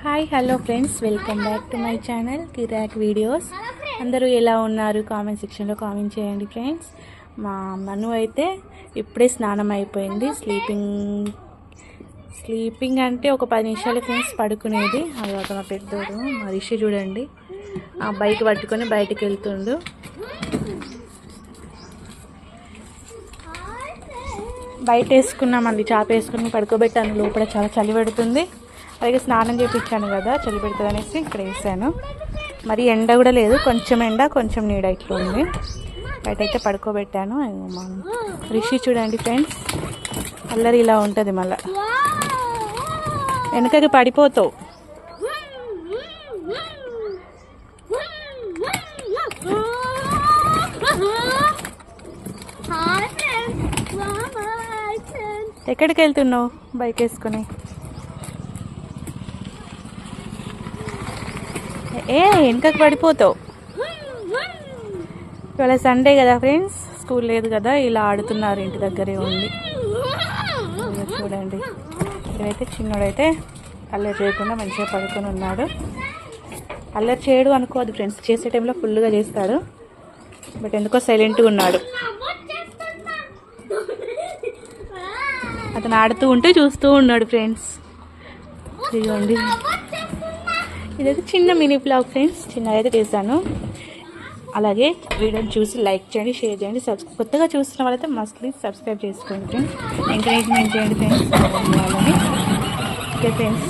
Hi hello friends, welcome back to my channel కిరాక్ videos. అందరూ ఎలా ఉన్నారు? కామెంట్ సెక్షన్లో కామెంట్ చేయండి ఫ్రెండ్స్. మా మను అయితే ఇప్పుడే స్నానం అయిపోయింది. స్లీపింగ్ అంటే ఒక 10 నిమిషాలు ఫ్రెండ్స్ పడుకునేది. అదొక మా పెద్దోడు మా రిషి చూడండి, ఆ బైక్ పట్టుకొని బయటికి వెళ్తుండు. బయట వేసుకున్నామండి, చాప వేసుకుని పడుకోబెట్టాను. లోపల చాలా చలి పెడుతుంది. అలాగే స్నానం చేయించాను కదా, చలి పెడుతుంది అనేసి ఇక్కడ వేసాను. మరి ఎండ కూడా లేదు, కొంచెం ఎండ కొంచెం నీడ ఇట్లా ఉంది. బయట అయితే పడుకోబెట్టాను. రిషి చూడండి ఫ్రెండ్స్, అల్లరి ఇలా ఉంటుంది. మళ్ళీ వెనకకి పడిపోతావు. ఎక్కడికి వెళ్తున్నావు బైక్ వేసుకొని? వెనకకి పడిపోతావు. ఇవాళ సండే కదా ఫ్రెండ్స్, స్కూల్ లేదు కదా, ఇలా ఆడుతున్నారు. ఇంటి దగ్గరే ఉంది చూడండి. ఇక్కడైతే చిన్నోడైతే అల్లరి చేయకుండా మంచిగా పడుకొని ఉన్నాడు. అల్లరి చేయడు అనుకోవద్దు ఫ్రెండ్స్, చేసే టైంలో ఫుల్గా చేస్తాడు. బట్ ఎందుకో సైలెంట్గా ఉన్నాడు. అతను ఆడుతూ ఉంటే చూస్తూ ఉన్నాడు ఫ్రెండ్స్. ఇదిగోండి, ఇదైతే చిన్న మినీ బ్లాగ్ ఫ్రెండ్స్, చిన్నగా అయితే చేశాను. అలాగే వీడియోని చూసి లైక్ చేయండి, షేర్ చేయండి. కొత్తగా చూస్తున్న వాళ్ళైతే మస్ట్లీ సబ్స్క్రైబ్ చేసుకోండి ఫ్రెండ్స్. ఎంకరేజ్మెంట్ చేయండి ఫ్రెండ్స్ వాళ్ళని. Okay friends.